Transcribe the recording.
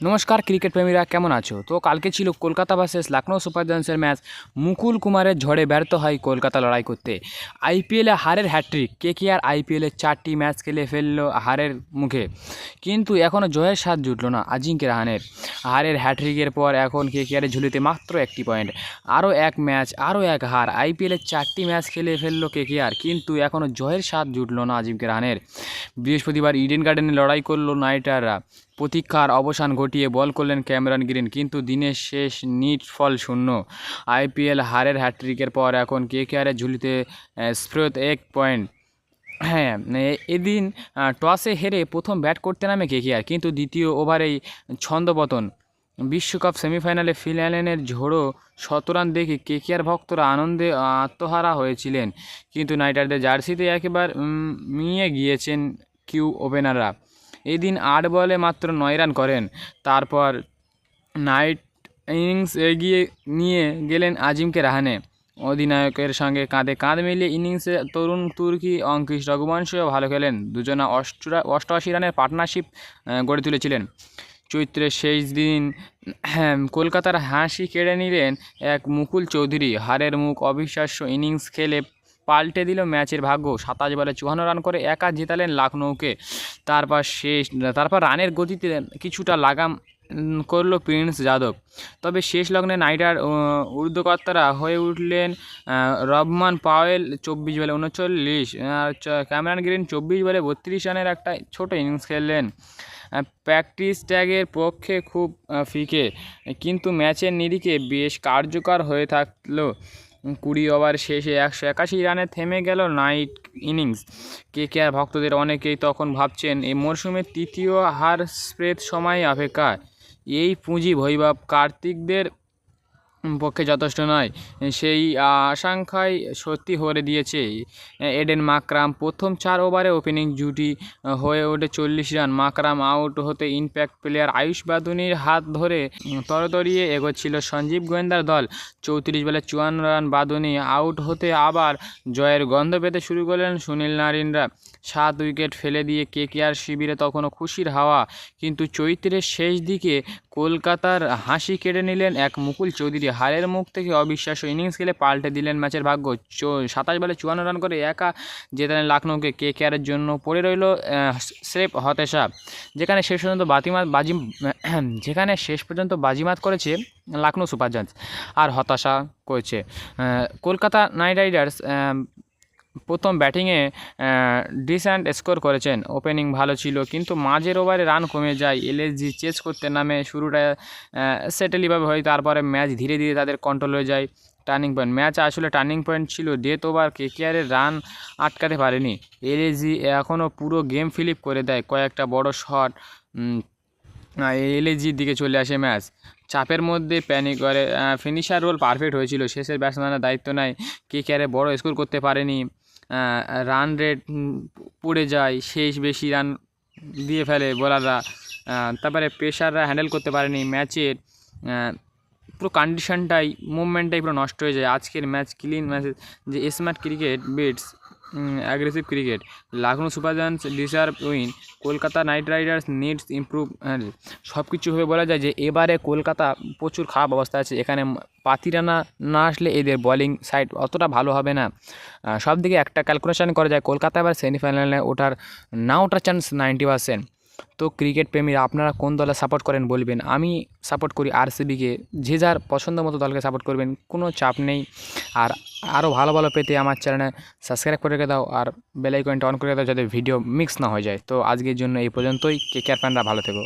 নমস্কার ক্রিকেট প্রেমীরা, কেমন আছো? তো কালকে ছিল কলকাতা ভার্সেস লখনৌ সুপার জায়ান্টসের ম্যাচ। মুকুল কুমারের ঝড়ে ব্যর্থ হয় কলকাতা লড়াই করতে। আইপিএলে হারের হ্যাট্রিক, কেকেআর আইপিএলে 4টি ম্যাচ খেলে ফেলল হারের মুখে, কিন্তু এখনও জয়ের স্বাদ জুটল না আজিঙ্কে রাহানের। হারের হ্যাট্রিকের পর এখন কেকেআরের ঝুলিতে মাত্র 1টি পয়েন্ট। আরও এক ম্যাচ, আরও এক হার। আইপিএলে 4টি ম্যাচ খেলে ফেলল কেকেআর, কিন্তু এখনও জয়ের স্বাদ জুটল না আজিঙ্কে রাহানের। বৃহস্পতিবার ইডেন গার্ডেনে লড়াই করল নাইটাররা। প্রতীক্ষার অবসান ঘটিয়ে বল করলেন ক্যামেরন গ্রিন, কিন্তু দিনের শেষ নিট ফল শূন্য। আইপিএল হারের হ্যাট্রিকের পর এখন কেকেআরের ঝুলিতে স্প্রেত 1 পয়েন্ট। হ্যাঁ, এদিন টসে হেরে প্রথম ব্যাট করতে নামে কেকেআর, কিন্তু দ্বিতীয় ওভারেই ছন্দপতন। বিশ্বকাপ সেমিফাইনালে ফিল অ্যালেনের ঝোড়ো শতরান দেখে কেকেআর ভক্তরা আনন্দে আত্মহারা হয়েছিলেন, কিন্তু নাইটারদের জার্সিতে একেবারে মিয়ে গিয়েছেন কিউ ওপেনাররা। এদিন 8 বলে মাত্র 9 রান করেন। তারপর নাইট ইনিংস এগিয়ে নিয়ে গেলেন আজিঙ্কে রাহানে। অধিনায়কের সঙ্গে কাঁধে কাঁধ মিলিয়ে ইনিংসে তরুণ তুর্কি অঙ্কিশ রঘুবংশীও ভালো খেলেন। দুজনা 88 রানের পার্টনারশিপ গড়ে তুলেছিলেন। চৈত্রের শেষ দিন কলকাতার হাসি কেড়ে নিলেন এক মুকুল চৌধুরী। হারের মুখ অবিশ্বাস্য ইনিংস খেলে পাল্টে দিল ম্যাচের ভাগ্য। 27 বলে 54 রান করে একা জেতালেন লখনৌকে। তারপর রানের গতিতে কিছুটা লাগাম করল প্রিন্স যাদব। তবে শেষ লগ্নে নাইটার ঊর্ধ্বকর্তারা হয়ে উঠলেন রবমান পাওয়েল 24 বলে 39, আর ক্যামেরন গ্রিন 24 বলে 32 রানের একটা ছোট ইনিংস খেললেন। প্র্যাকটিস ট্যাগের পক্ষে খুব ফিকে, কিন্তু ম্যাচের নিরিখে বেশ কার্যকর হয়ে থাকলো। 20 ওভার শেষে 181 রানে থেমে গেল নাইট ইনিংস। কেকেআর ভক্তদের অনেকেই তখন ভাবছেন এই মরশুমের তৃতীয় হার স্প্রেড সময় অপেক্ষা। এই পুঁজি বৈভব কার্তিকদের পক্ষে যথেষ্ট নয়, সেই আশঙ্কাই সত্যি হয়ে দিয়েছে। এডেন মাকরাম প্রথম 4 ওভারে ওপেনিং জুটি হয়ে ওঠে 40 রান। মাকরাম আউট হতে ইম্প্যাক্ট প্লেয়ার আয়ুষ বাদুনির হাত ধরে তরতরিয়ে এগোচ্ছিল সঞ্জীব গোয়েন্দার দল। 34 বলে 54 রান। বাদুনি আউট হতে আবার জয়ের গন্ধ পেতে শুরু করলেন সুনীল নারিনরা। 7 উইকেট ফেলে দিয়ে কেকেআর শিবিরে তখনও খুশির হাওয়া, কিন্তু চৈত্রের শেষ দিকে কলকাতার হাসি কেড়ে নিলেন এক মুকুল চৌধুরী। হারের মুখ থেকে অবিশ্বাস্য ইনিংস খেলে পাল্টে দিলেন ম্যাচের ভাগ্য। 27 বলে 54 রান করে একা জেতালেন লখনৌকে। কেকেআরের জন্য পড়ে রইল স্রেফ হতাশা, যেখানে শেষ পর্যন্ত বাজিমাত করেছে লখনৌ সুপার জায়ান্টস, আর হতাশা করেছে কলকাতা নাইট রাইডার্স। প্রথম ব্যাটিংয়ে ডিসেন্ট স্কোর করেছেন, ওপেনিং ভালো ছিল, কিন্তু মাঝের ওভারে রান কমে যায়। এলএসজি চেস করতে নামে শুরুটা সেটেলিভাবে হয়, তারপরে ম্যাচ ধীরে ধীরে তাদের কন্ট্রোল হয়ে যায়। টার্নিং পয়েন্ট ম্যাচ আসলে টার্নিং পয়েন্ট ছিল। ডেথ ওভার কেকেআরের রান আটকাতে পারেনি। এলএসজি এখনও পুরো গেম ফ্লিপ করে দেয়। কয়েকটা বড় শট এলএসজির দিকে চলে আসে ম্যাচ। চাপের মধ্যে প্যানিক করে ফিনিশার রোল পারফেক্ট হয়েছিল। শেষের ব্যাটসম্যানের দায়িত্ব নেয়। কেকেআরে বড় স্কোর করতে পারেনি। রান রেট পড়ে যায়, শেষ বেশি রান দিয়ে ফেলে বোলাররা। তারপরে পেসাররা হ্যান্ডেল করতে পারেনি ম্যাচের পুরো কন্ডিশনটাই, মুভমেন্টটাই পুরো নষ্ট হয়ে যায়। আজকের ম্যাচ ক্লিন ম্যাচ, যে smart cricket beats aggressive cricket. Lucknow super giants deserve win, Kolkata knight riders needs improve. সব কিছুভাবে বলা যায় যে এবারে কলকাতা প্রচুর খারাপ অবস্থা আছে। এখানে পাতিরা না আসলে এদের বোলিং সাইড অতটা ভালো হবে না। সব দিকে একটা ক্যালকুলেশন করা যায়, কলকাতা এবার সেমিফাইনালে ওঠার চান্স 90%। তো ক্রিকেট প্রেমীরা, আপনারা কোন দলে সাপোর্ট করেন বলবেন। আমি সাপোর্ট করি আরসিবিকে। যে যার পছন্দ মতো দলকে সাপোর্ট করবেন, কোনো চাপ নেই। আর আরও ভালো ভালো পেতে আমার চ্যানেলে সাবস্ক্রাইব করে রেখে দাও, আর বেল আইকনটা অন করে দাও যাতে ভিডিও মিক্স না হয়ে যায়। তো আজকের জন্য এই পর্যন্তই। কেকেআর ফ্যানরা ভালো থেকো।